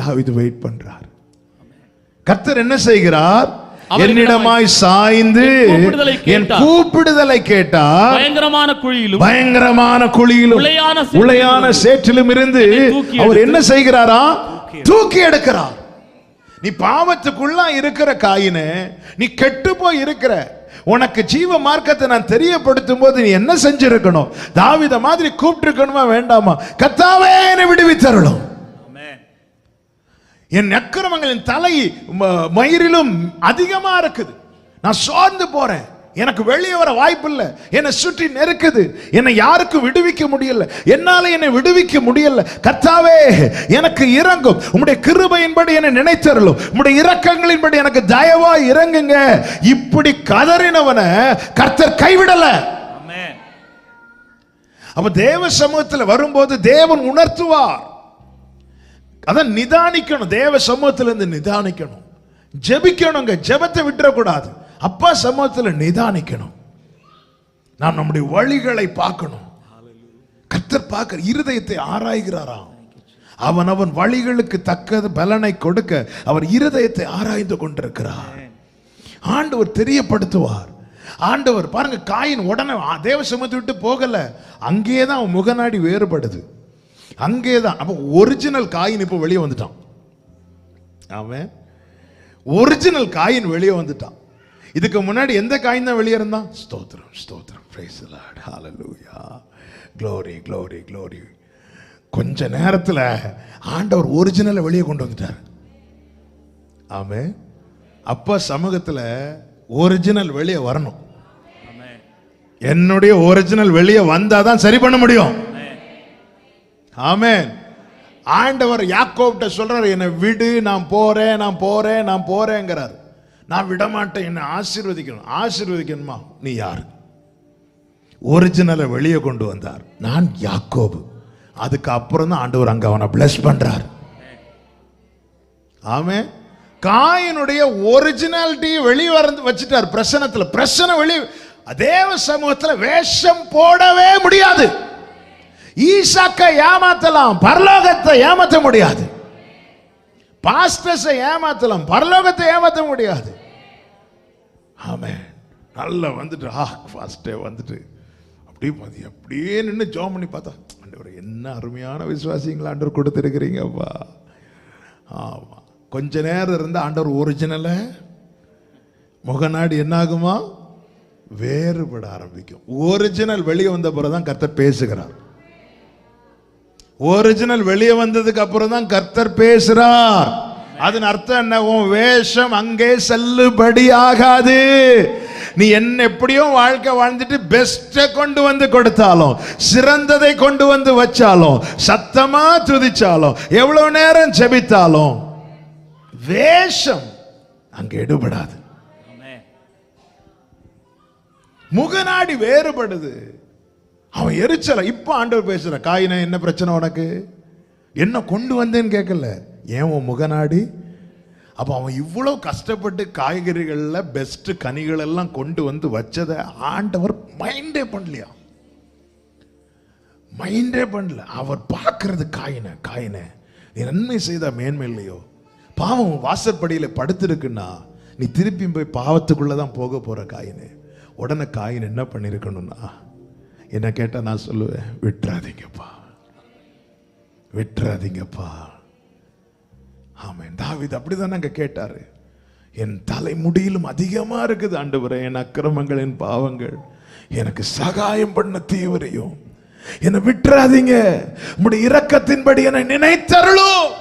தாவீது வெயிட் பண்றார். கர்த்தர் என்ன செய்கிறார்? என்னிடமாய் சாய்ந்து என் கூப்பிடுதலை கேட்டார். பயங்கரமான குழியிலும் உளையான சேற்றிலும் இருந்து அவர் என்ன செய்கிறாரா? தூக்கி எடுக்கிறார். நீ பாவத்துக்குள்ள இருக்கிற காயினே, நீ கெட்டு போய் இருக்கிற, உனக்கு ஜீவ மார்க்கத்தை நான் தெரியப்படுத்தும் போது நீ என்ன செஞ்சிருக்கணும்? தாவீத மாதிரி கூப்பிட்டு இருக்கணுமா வேண்டாமா? கர்த்தாவே என்னை விடுவித்தருளும். என் அக்கிரமங்களின் தலை மயிரிலும் அதிகமா இருக்குது, நான் சோர்ந்து போறேன், எனக்கு வெளியே வர வாய்ப்பு இல்லை, என்னை சுற்றி நெருக்குது, என்னை யாருக்கும் விடுவிக்க முடியல, என்னால என்னை விடுவிக்க முடியல. கர்த்தாவே எனக்கு இறங்கும், உம்முடைய கிருபையின்படி என்னை நினைத்தருளும், உம்முடைய இரக்கங்களின்படி எனக்கு தயவா இறங்குங்க. இப்படி கதறினவனை கர்த்தர் கைவிடல. அப்ப தேவ சமூகத்தில் வரும்போது தேவன் உணர்த்துவார். அதான் நிதானிக்கணும், தேவ சமூகத்திலிருந்து நிதானிக்கணும், ஜெபிக்கணுங்க, ஜெபத்தை விட்டுறக்கூடாது. அப்பா சமூகத்தில் நிதானிக்கணும், நாம் நம்முடைய வழிகளை பார்க்கணும். கர்த்தர் பார்க்க இருதயத்தை ஆராய்கிறாராம். அவன் வழிகளுக்கு தக்க பலனை கொடுக்க அவர் இருதயத்தை ஆராய்ந்து கொண்டிருக்கிறார். ஆண்டவர் தெரியப்படுத்துவார். ஆண்டவர் பாருங்க, காயின் உடனே தேவ சமூகத்தை விட்டு போகல, அங்கேதான் அவன் முகநாடி வேறுபடுது, அங்கேதான். அப்ப ஒரிஜினல் காயின் இப்ப வெளியே வந்துட்டான். அவன் ஒரிஜினல் காயின் வெளியே வந்துட்டான். இதுக்கு முன்னாடி எந்த காயின் தான் வெளியே இருந்தான்? ஸ்தோத்திரம் ஸ்தோத்திரம், praise the Lord, hallelujah, glory glory glory. கொஞ்ச நேரத்தில் ஆண்டவர் ஒரிஜினலை வெளியே கொண்டு வந்துட்டார். ஆமென். அப்ப சமூகத்தில் ஒரிஜினல் வெளியே வரணும். என்னுடைய ஒரிஜினல் வெளியே வந்தாதான் சரி பண்ண முடியும். ஆமென். ஆண்டவர் யாக்கோப்ட்ட சொல்றாரு, என்னை விடு, நான் போறேன் நான் போறேன் நான் போறேங்கிறார். நான் விட மாட்டேன், என்னை ஆசீர்வதிக்கணும். ஆசீர்வதிக்கணுமா? நீ யாரு? ஒரிஜினலை வெளியே கொண்டு வந்தார். நான் யாக்கோபு. அதுக்கு அப்புறம் தான் ஆண்டவர் அங்க அவனை பிளஸ் பண்றார். ஆமென். காயினுடைய ஒரிஜினாலிட்டி வெளியே வச்சுட்டார். பிரசன வெளியே. தேவ சமூகத்தில் வேஷம் போடவே முடியாது. ஈசாக்கை ஏமாத்தலாம், பரலோகத்தை ஏமாற்ற முடியாது. பாஸ்டர்ஸை ஏமாத்தலாம், பரலோகத்தை ஏமாற்ற முடியாது. ஆமென். நல்லா வந்துட்டு ஃபாஸ்டே வந்துட்டு அப்படியே நின்று ஜெபம் பண்ணி பார்த்தா, ஆண்டவர் என்ன அருமையான விசுவாசிங்களா ஆண்டவர் கொடுத்துருக்கிறீங்கப்பா. ஆமா, கொஞ்ச நேரம் இருந்தா ஆண்டவர் ஒரிஜினலை முகநாடி என்ன ஆகுமா? வேறுபட ஆரம்பிக்கும். ஒரிஜினல் வெளியே வந்த பிறகுதான் கர்த்தர் பேசுகிறார். ஒரிஜினல் வெளியே வந்ததுக்கு அப்புறம் தான் கர்த்தர் பேசுறார். அதன் அர்த்தம் என்ன? உன் வேஷம் அங்கே செல்லுபடி ஆகாது. நீ என்ன எப்படியோ வாழ்க்கை வாழ்ந்துட்டு பெஸ்ட கொண்டு வந்து கொடுத்தாலும், சிறந்ததை கொண்டு வந்து வச்சாலும், சத்தமா துதிச்சாலும், எவ்வளவு நேரம் ஜெபித்தாலும் வேஷம் அங்க எடுபடாது. முகநாடி வேறுபடுது. அவன் எரிச்சல. இப்ப ஆண்டவர் பேசுற, காயினா என்ன பிரச்சனை உனக்கு? என்ன கொண்டு வந்தேன்னு கேட்கல, ஏன் உன் முகநாடி? அப்ப அவன் இவ்வளவு கஷ்டப்பட்டு காய்கறிகள்ல பெஸ்ட் கனிகள் எல்லாம் கொண்டு வந்து வச்சதை ஆண்டவர் மைண்டே பண்ணலையா? மைண்டே பண்ணல. அவர் பார்க்கறது காயின நீ நன்மை செய்த மேன்மை இல்லையோ? பாவம் வாசற்படியில படுத்திருக்குன்னா நீ திருப்பி போய் பாவத்துக்குள்ளதான் போக போற காயினு. உடனே காயின் என்ன பண்ணிருக்கணும்னா, என்ன கேட்டா நான் சொல்லுவேன், விட்டுறாதீங்கப்பா, விட்டுறாதீங்கப்பா. ஆமென். தாவீது அப்படிதான் அங்க கேட்டாரு. என் தலைமுடியிலும் அதிகமா இருக்குது ஆண்டவரே என் அக்கிரமங்கள், என் பாவங்கள், எனக்கு சகாயம் பண்ண தீவிரையும், என்னை விட்டுறாதீங்க, உம்முடைய இரக்கத்தின்படி என்னை நினைத்தருளும்.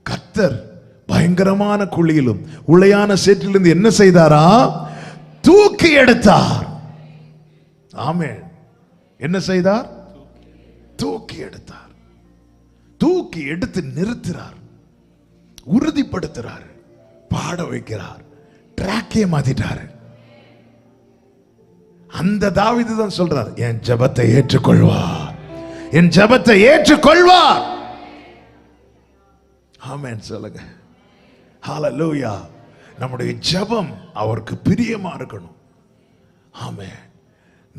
கர்த்தர் பயங்கரமான குழியிலும் உளையான சேற்றிலிருந்து என்ன செய்தாரா? தூக்கி எடுத்தார். ஆமென். என்ன செய்தார்? தூக்கி எடுத்தார். தூக்கி எடுத்து நிறுத்துறார், உறுதிப்படுத்துறார், பாட வைக்கிறார், ட்ராக்கே மாத்திட்டாரு. அந்த தாவீது தான் சொல்றார், என் ஜெபத்தை ஏற்றுக்கொள்வார், என் ஜெபத்தை ஏற்றுக்கொள்வார். ஆமென் சொல்லுங்க. ஹல்லேலூயா. நம்முடைய ஜெபம் அவருக்கு பிரியமா இருக்கணும். ஆமென்.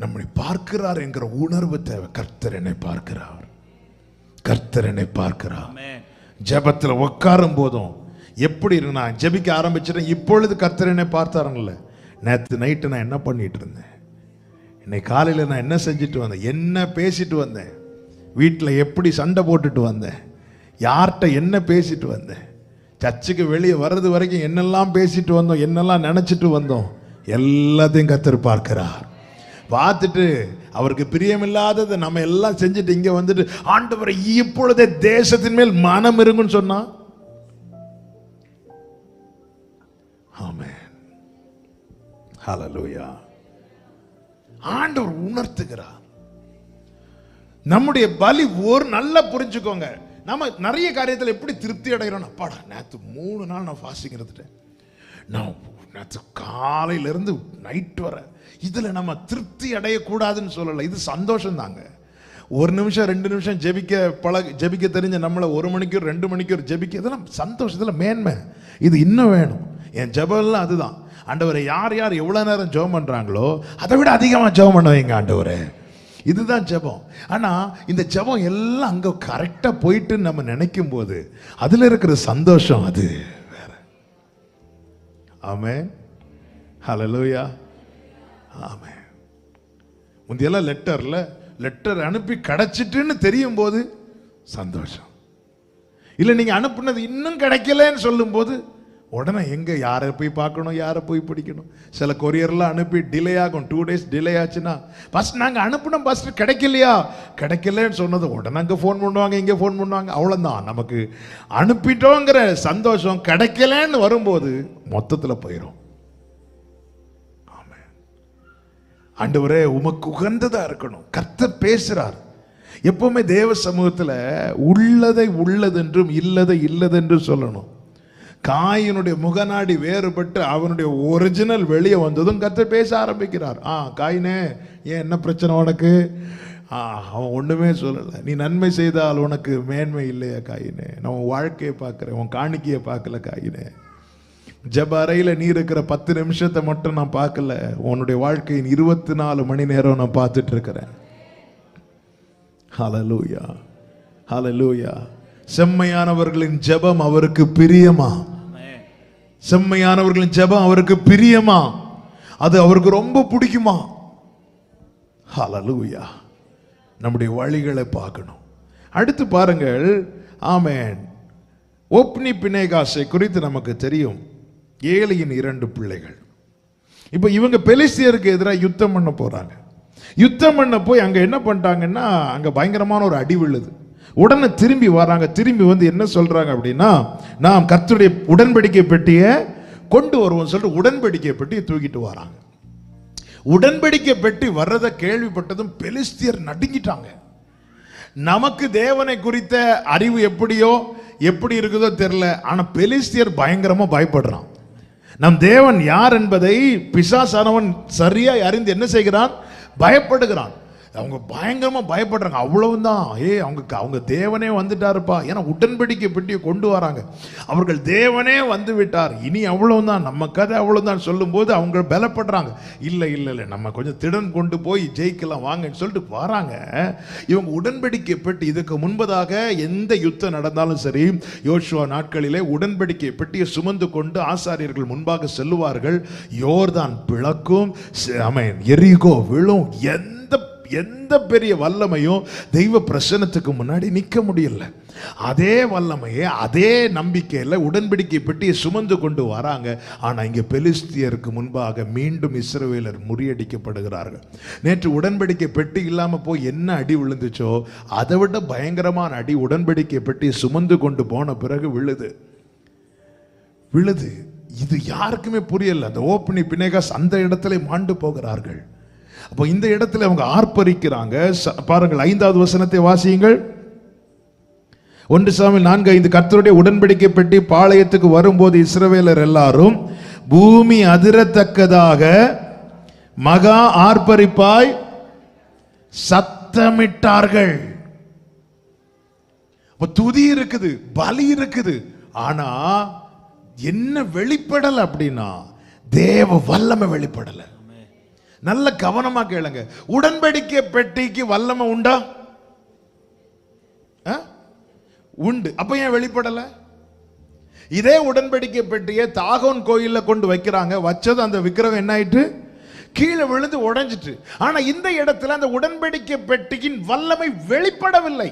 நம்மை பார்க்கிறார் என்கிற உணர்வு தேவை. கர்த்தர் என்னை பார்க்கிறார், கர்த்தர் என்னை பார்க்கிறார். ஜெபத்துல உட்காரும் போதும் எப்படி நான் ஜெபிக்க ஆரம்பிச்சிட்டேன். இப்பொழுது கர்த்தர் என்னை பார்த்தாருங்கள, நேற்று நைட்டு நான் என்ன பண்ணிட்டு இருந்தேன், இன்னைக்கு காலையில் நான் என்ன செஞ்சுட்டு வந்தேன், என்ன பேசிட்டு வந்தேன், வீட்டில் எப்படி சண்டை போட்டுட்டு வந்தேன், யார்கிட்ட என்ன பேசிட்டு வந்தேன், சர்ச்சுக்கு வெளியே வர்றது வரைக்கும் என்னெல்லாம் பேசிட்டு வந்தோம், என்னெல்லாம் நினச்சிட்டு வந்தோம், எல்லாத்தையும் கர்த்தர் பார்க்கிறார். பார்த்துட்டு அவருக்கு பிரியமில்லாததை நம்ம எல்லாம் செஞ்சுட்டு இங்கே வந்துட்டு ஆண்டவரை இப்பொழுதே தேசத்தின் மேல் மனம் இருங்குன்னு சொன்னா, ஆமென், ஹல்லேலூயா. ஆண்டவர் உணர்த்துகிறார். நம்முடைய பலி ஒரு நல்லா புரிஞ்சுக்கோங்க. நம்ம நிறைய காரியத்தில் எப்படி திருப்தி அடைகிறோம், அப்பாடா நேற்று 3 நாள் நான் ஃபாஸ்டிங் இருந்துட்டேன், நான் நேற்று காலையிலேருந்து நைட் வர, இதில் நம்ம திருப்தி அடையக்கூடாதுன்னு சொல்லலை. இது சந்தோஷம் தாங்க. 1 நிமிஷம் 2 நிமிஷம் ஜெபிக்க தெரிஞ்ச நம்மளை 1 மணிக்கூர் 2 மணிக்கூர் ஜெபிக்க, இதெல்லாம் சந்தோஷத்தில் மேன்மை. இது இன்னும் வேணும். என் ஜெபம்லாம் அதுதான். ஆண்டவரை யார் யார் எவ்வளோ நேரம் ஜெபம் பண்ணுறாங்களோ அதை விட அதிகமாக ஜெபம் பண்ண வைங்க ஆண்டவரே. இதுதான் ஜெபம். ஆனால் இந்த ஜெபம் எல்லாம் அங்கே கரெக்டாக போயிட்டு நம்ம நினைக்கும் போது அதில் இருக்கிற சந்தோஷம் அது வேற. ஆமென், ஹல்லேலூயா, ஆமென். முந்தியெல்லாம் லெட்டர் அனுப்பி கிடைச்சிட்டுன்னு தெரியும் போது சந்தோஷம். இல்லை நீங்கள் அனுப்புனது இன்னும் கிடைக்கலன்னு சொல்லும் போது உடனே எங்கே யாரை போய் பார்க்கணும், யாரை போய் பிடிக்கணும். சில கொரியர்லாம் அனுப்பி டிலே ஆகும், 2 days டிலே ஆச்சுன்னா, ஃபஸ்ட் நாங்கள் அனுப்பினோம், ஃபஸ்ட்டு கிடைக்கலன்னு சொன்னது உடனே அங்கே ஃபோன் பண்ணுவாங்க, இங்கே ஃபோன் பண்ணுவாங்க. அவ்வளோதான், நமக்கு அனுப்பிட்டோங்கிற சந்தோஷம் கிடைக்கலன்னு வரும்போது மொத்தத்தில் போயிடும். ஆமென். ஆண்டவரே உமக்கு உகந்ததா இருக்கணும். கர்த்தர் பேசுறார். எப்பவுமே தேவ சமூகத்தில் உள்ளதை உள்ளதென்றும் இல்லதை இல்லதென்றும் சொல்லணும். காயினுடைய முகநாடி வேறுபட்டு அவனுடைய ஒரிஜினல் வெளியே வந்ததும் கர்த்தர் பேச ஆரம்பிக்கிறார். காயினே, ஏன் என்ன பிரச்சனை உனக்கு? அவன் ஒன்றுமே சொல்லலை. நீ நன்மை செய்தால் உனக்கு மேன்மை இல்லையா காயினே? நான் உன் வாழ்க்கையை பார்க்குறேன், உன் காணிக்கையை பார்க்கல காயினே. ஜெப அறையில் நீ இருக்கிற 10 நிமிஷத்தை மட்டும் நான் பார்க்கல, உன்னுடைய வாழ்க்கையின் 24 மணி நேரம் நான் பார்த்துட்டு இருக்கிறேன். ஹல்லேலூயா, ஹல்லேலூயா. செம்மையானவர்களின் ஜெபம் அவருக்கு பிரியமா? செம்மையானவர்களின் ஜெபம் அவருக்கு பிரியமா? அது அவருக்கு ரொம்ப பிடிக்குமா? ஹல்லேலூயா. நம்முடைய வழிகளை பார்க்கணும். அடுத்து பாருங்கள், ஆமென். ஒப்னி பினேகாசை குறித்து நமக்கு தெரியும். ஏலியின் 2 பிள்ளைகள். இப்போ இவங்க பெலிஸ்தியருக்கு எதிராக யுத்தம் பண்ண போறாங்க. யுத்தம் பண்ண போய் அங்க என்ன பண்ணிட்டாங்கன்னா, அங்க பயங்கரமான ஒரு அடி விழுது. உடனே திரும்பி வராங்க. திரும்பி வந்து என்ன சொல்றாங்க அப்படின்னா, நாம் கர்த்தருடைய உடன்படிக்கை பெட்டியை கொண்டு வருவோம் சொல்லிட்டு உடன்படிக்கை பெட்டியை தூக்கிட்டு வராங்க. உடன்படிக்கை பெட்டி வர்றதை கேள்விப்பட்டதும் பெலிஸ்தியர் நடுங்கிட்டாங்க. நமக்கு தேவனை குறித்த அறிவு எப்படி இருக்குதோ தெரியல, ஆனா பெலிஸ்தியர் பயங்கரமா பயப்படுறான். நம் தேவன் யார் என்பதை பிசாசானவன் சரியாய் அறிந்து என்ன செய்கிறான்? பயப்படுகிறான். அவங்க பயங்கரமா பயப்படுறாங்க. அவ்வளவுதான், அவங்க தேவனே வந்துட்டாருப்பா. ஏன்னா உடன்படிக்கை பெட்டியை கொண்டு வராங்க. அவர்கள் தேவனே வந்து விட்டார், இனி அவ்வளவுதான், நம்ம கதை அவ்வளவுதான் சொல்லும் போது அவங்க பலப்படுறாங்க. இல்லை, நம்ம கொஞ்சம் திடன் கொண்டு போய் ஜெயிக்கலாம் வாங்கன்னு சொல்லிட்டு வராங்க. இவங்க உடன்படிக்கை பெட்டி, இதுக்கு முன்பதாக எந்த யுத்தம் நடந்தாலும் சரி, யோசுவா நாட்களிலே உடன்படிக்கை பெட்டியை சுமந்து கொண்டு ஆசாரியர்கள் முன்பாக செல்லுவார்கள். யோர்தான் பிளக்கும், எரிகோ விழும். எந்த பெரிய வல்லமையும் தெய்வ பிரசன்னத்துக்கு முன்னாடி நிற்க முடியல. அதே வல்லமையே அதே நம்பிக்கையில் உடன்படிக்கை பெட்டியை சுமந்து கொண்டு வராங்க. ஆனால் இங்கே பெலிஸ்தியருக்கு முன்பாக மீண்டும் இஸ்ரவேலர் முறியடிக்கப்படுகிறார்கள். நேற்று உடன்படிக்கை பெட்டி இல்லாமல் போய் என்ன அடி விழுந்துச்சோ அதை விட பயங்கரமான அடி உடன்படிக்கை பெட்டியை சுமந்து கொண்டு போன பிறகு விழுது. இது யாருக்குமே புரியல. அந்த ஓப்னி பினேகாஸ் அந்த இடத்துல மாண்டு போகிறார்கள். அப்போ இந்த இடத்துல அவங்க ஆர்ப்பரிக்கிறாங்க. பாருங்கள், 5வது வசனத்தை வாசியுங்கள். 1 சாமுவேல் 4:5. கர்த்தருடைய உடன்படிக்கை பெட்டி பாளையத்துக்கு வரும்போது இஸ்ரவேலர் எல்லாரும் பூமி அதிரத்தக்கதாக மகா ஆர்ப்பரிப்பாய் சத்தமிட்டார்கள். துதி இருக்குது, பலி இருக்குது, ஆனா என்ன வெளிப்படல அப்படின்னா தேவ வல்லமை வெளிப்படல. நல்ல கவனமா கேளுங்க. உடன்படிக்கை பெட்டிக்கு வல்லமை உண்டா? உண்டு. அப்ப ஏன் வெளிப்படல? இதே உடன்படிக்கை பெட்டியை தாகோன் கோயில்ல கொண்டு வைக்கிறாங்க. வச்சது அந்த விக்கிரகம் என்ன ஆயிட்டு? கீழே விழுந்து உடைஞ்சிட்டு. ஆனா இந்த இடத்துல அந்த உடன்படிக்கை பெட்டியின் வல்லமை வெளிப்படவில்லை.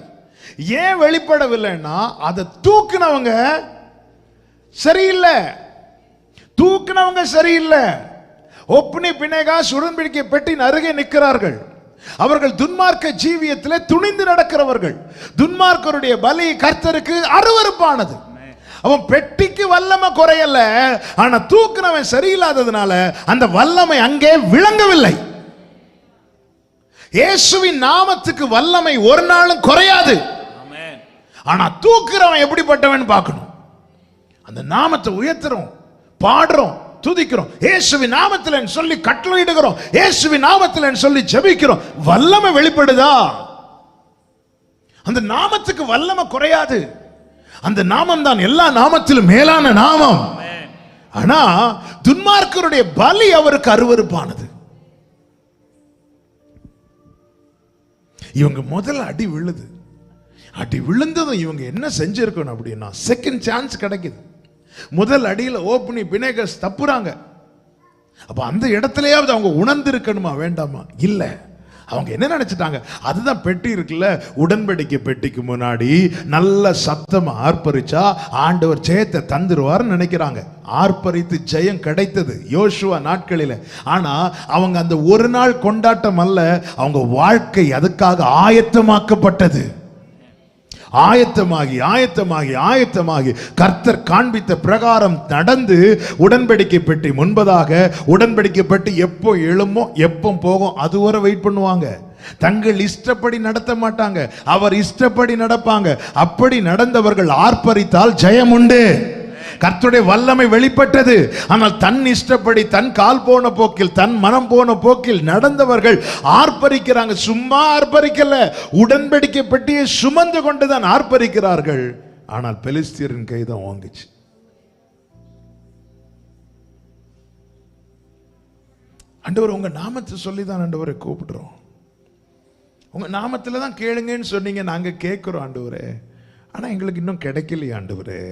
ஏன் வெளிப்படவில்லைன்னா அதை தூக்குனவங்க சரியில்லை. தூக்குனவங்க சரியில்லை. ஒப்னி பினேகாஸ் உடன்படிக்கை பெட்டியின் அருகே நிற்கிறார்கள். அவர்கள் துன்மார்க்க ஜீவியத்தில் துணிந்து நடக்கிறவர்கள். துன்மார்க்கருடைய பலி கர்த்தருக்கு அருவருப்பானது. அவன் பெட்டிக்கு வல்லமை குறையல, ஆனா தூக்குனவன் சரியில்லாததுனால அந்த வல்லமை அங்கே விளங்கவில்லை. இயேசுவின் நாமத்துக்கு வல்லமை ஒரு நாளும் குறையாது. ஆனா தூக்குறவன் எப்படிப்பட்டவன் பார்க்கணும். அந்த நாமத்தை உயர்த்துறோம், பாடுறோம், துதிக்கிறோம், இயேசுவின் நாமத்தில் சொல்லி கட்டளையிடுகிறோம், இயேசுவின் நாமத்தில் சொல்லி ஜெபிக்கிறோம். வல்லமை வெளிப்படுதா? அந்த நாமத்துக்கு வல்லமை குறையாது. அந்த நாமம் தான் எல்லா நாமத்திலும் மேலான நாமம். ஆனா துன்மார்க்கருடைய பலி அவருக்கு அருவருப்பானது. இவங்க முதல்ல அடி விழுது. அடி விழுந்ததும் இவங்க என்ன செஞ்சிருக்கணும் அப்படின்னா, செகண்ட் சான்ஸ் கிடைக்குது. முதல் அடியில் ஓப்னி பினேகாஸ் தப்புறாங்க. அப்ப அந்த இடத்துலயாவது அவங்க உணர்ந்து இருக்கணுமா வேண்டாமா? இல்ல. அவங்க என்ன நினைச்சிட்டாங்க? அதுதான் பெட்டி இருக்குல்ல, உடன்படிக்கை பெட்டிக்கு முன்னாடி நல்ல சத்தமா ஆர்ப்பரிச்சா ஆண்டவர் ஜெயத்தை தந்துருவார்னு நினைக்கிறாங்க. ஆர்ப்பரித்து ஜெயம் கிடைத்தது யோசுவா நாட்களில். ஆனா அவங்க அந்த ஒரு நாள் கொண்டாட்டம் அல்ல, அவங்க வாழ்க்கை அதுக்காக ஆயத்தமாக்கப்பட்டது. ஆயத்தமாகி ஆயத்தமாகி ஆயத்தமாகி கர்த்தர் காண்பித்த பிரகாரம் நடந்து உடன்படிக்கை பெட்டி முன்பதாக, உடன்படிக்கை பெட்டி எப்போ எழுமோ எப்போ போகும் அதுவரை வெயிட் பண்ணுவாங்க. தங்கள் இஷ்டப்படி நடத்த மாட்டாங்க, அவர் இஷ்டப்படி நடப்பாங்க. அப்படி நடந்தவர்கள் ஆர்ப்பரித்தால் ஜெயம் உண்டு. கர்த்தருடைய வல்லமை வெளிப்பட்டது. ஆனால் தன் இஷ்டப்படி, தன் கால் போன போக்கில், தன் மனம் போன போக்கில் நடந்தவர்கள் ஆர்ப்பரிக்கிறாங்க. சும்மா ஆர்ப்பரிக்கல, உடன்படிக்கை பெட்டியை சுமந்து கொண்டுதான் ஆர்ப்பரிக்கிறார்கள். ஆனால் பெலிஸ்தியரின் கைதான் வாங்குச்சு. ஆண்டவர் உங்க நாமத்தை சொல்லிதான் ஆண்டவரை கூப்பிடுறோம். உங்க நாமத்துல தான் கேளுங்கன்னு சொன்னீங்க, நாங்க கேட்கிறோம் ஆண்டவரே. ஆனா எங்களுக்கு இன்னும் கிடைக்கலையே ஆண்டவரே.